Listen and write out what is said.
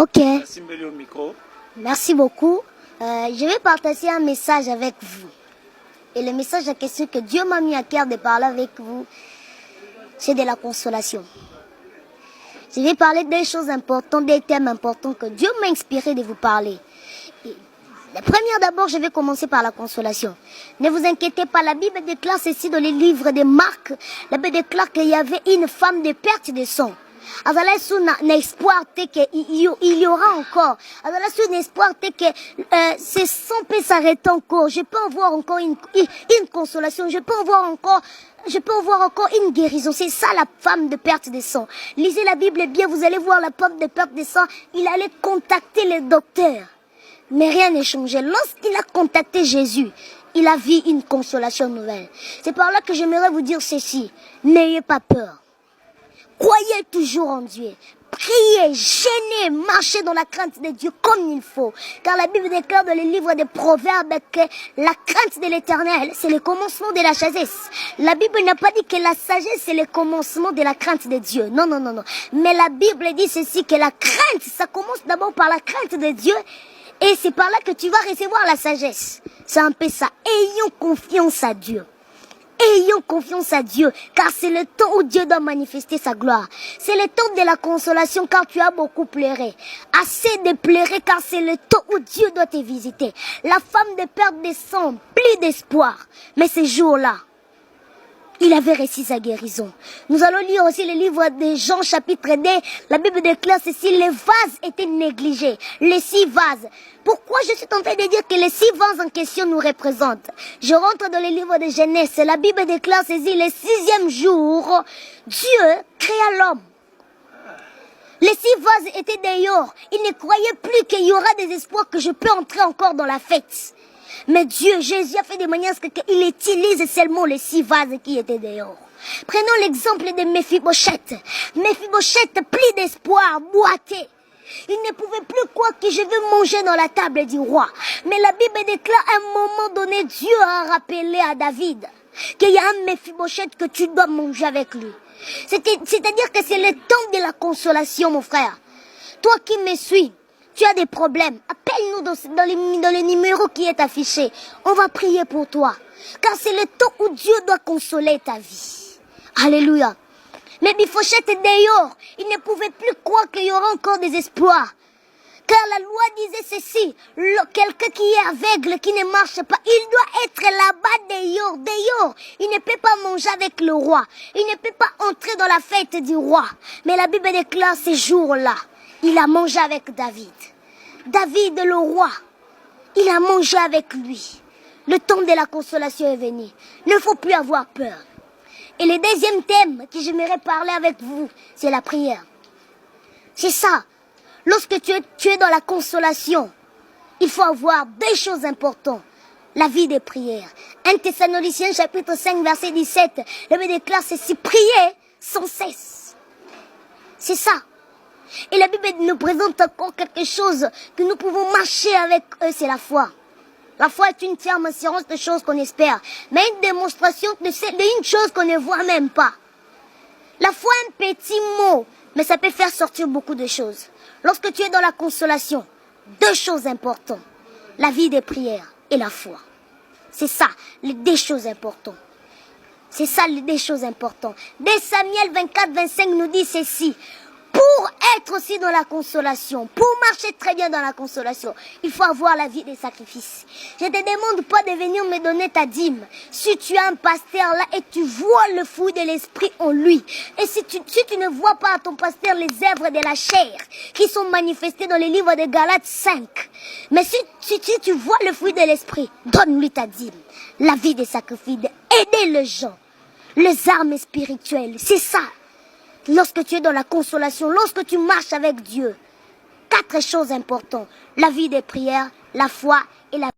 Ok. Merci beaucoup. Je vais partager un message avec vous. Et le message en question que Dieu m'a mis à cœur de parler avec vous, c'est de la consolation. Je vais parler des choses importantes, des thèmes importants que Dieu m'a inspiré de vous parler. Et la première d'abord, je vais commencer par la consolation. Ne vous inquiétez pas, la Bible déclare ceci dans les livres de Marc. La Bible déclare qu'il y avait une femme de perte de sang. Alors là, c'est un espoir qu'il y aura encore. Alors là, c'est un espoir que ce sang peut s'arrêter encore. Je peux avoir encore une consolation. Je peux avoir encore une guérison. C'est ça la femme de perte de sang. Lisez la Bible bien, vous allez voir la femme de perte de sang. Il allait contacter les docteurs. Mais rien n'a changé. Lorsqu'il a contacté Jésus, il a vu une consolation nouvelle. C'est par là que j'aimerais vous dire ceci. N'ayez pas peur. Croyez toujours en Dieu. Priez, gênez, marchez dans la crainte de Dieu comme il faut. Car la Bible déclare dans les livres des Proverbes que la crainte de l'Éternel, c'est le commencement de la sagesse. La Bible n'a pas dit que la sagesse, c'est le commencement de la crainte de Dieu. Non, non, non, non. Mais la Bible dit ceci, que la crainte, ça commence d'abord par la crainte de Dieu. Et c'est par là que tu vas recevoir la sagesse. C'est un peu ça. Ayons confiance à Dieu. Ayons confiance à Dieu, car c'est le temps où Dieu doit manifester sa gloire. C'est le temps de la consolation, car tu as beaucoup pleuré. Assez de pleurer, car c'est le temps où Dieu doit te visiter. La femme de perte de sang, plus d'espoir. Mais ce jour-là, il avait réussi sa guérison. Nous allons lire aussi le livre de Jean chapitre 2. La Bible déclare ceci, les vases étaient négligés. Les 6 vases. Pourquoi je suis en train de dire que les 6 vases en question nous représentent? Je rentre dans le livre de Genèse. La Bible déclare ceci, le 6e jour, Dieu créa l'homme. Les 6 vases étaient dehors. Il ne croyait plus qu'il y aura des espoirs que je peux entrer encore dans la fête. Mais Dieu, Jésus a fait de manière qu'il utilise seulement les 6 vases qui étaient dehors. Prenons l'exemple de Mephibosheth. Mephibosheth, pris d'espoir, boité. Il ne pouvait plus croire que je veux manger dans la table du roi. Mais la Bible déclare à un moment donné, Dieu a rappelé à David qu'il y a un Mephibosheth que tu dois manger avec lui. C'est-à-dire que c'est le temps de la consolation, mon frère. Toi qui me suis, tu as des problèmes, appelle-nous dans le numéro qui est affiché. On va prier pour toi. Car c'est le temps où Dieu doit consoler ta vie. Alléluia. Mais Mephibosheth est dehors. Il ne pouvait plus croire qu'il y aura encore des espoirs. Car la loi disait ceci, quelqu'un qui est aveugle, qui ne marche pas, il doit être là-bas dehors. Il ne peut pas manger avec le roi. Il ne peut pas entrer dans la fête du roi. Mais la Bible déclare ces jours-là, il a mangé avec David. David, le roi, il a mangé avec lui. Le temps de la consolation est venu. Il ne faut plus avoir peur. Et le deuxième thème que j'aimerais parler avec vous, c'est la prière. C'est ça. Lorsque tu es dans la consolation, il faut avoir 2 choses importantes. La vie des prières. 1 Thessaloniciens chapitre 5 verset 17. La Bible déclare ceci, prier sans cesse. C'est ça. Et la Bible nous présente encore quelque chose que nous pouvons marcher avec eux, c'est la foi. La foi est une ferme assurance de choses qu'on espère, mais une démonstration d'une chose qu'on ne voit même pas. La foi est un petit mot, mais ça peut faire sortir beaucoup de choses. Lorsque tu es dans la consolation, 2 choses importantes, la vie des prières et la foi. C'est ça, les 2 choses importantes. C'est ça les 2 choses importantes. Dès Samuel 24-25 nous dit ceci. Pour être aussi dans la consolation, pour marcher très bien dans la consolation, il faut avoir la vie des sacrifices. Je ne te demande pas de venir me donner ta dîme. Si tu as un pasteur là et tu vois le fruit de l'esprit en lui, et si tu ne vois pas à ton pasteur les œuvres de la chair qui sont manifestées dans les livres de Galates 5, mais si tu vois le fruit de l'esprit, donne-lui ta dîme. La vie des sacrifices, aider les gens, les armes spirituelles, c'est ça. Lorsque tu es dans la consolation, lorsque tu marches avec Dieu, 4 choses importantes. La vie des prières, la foi et la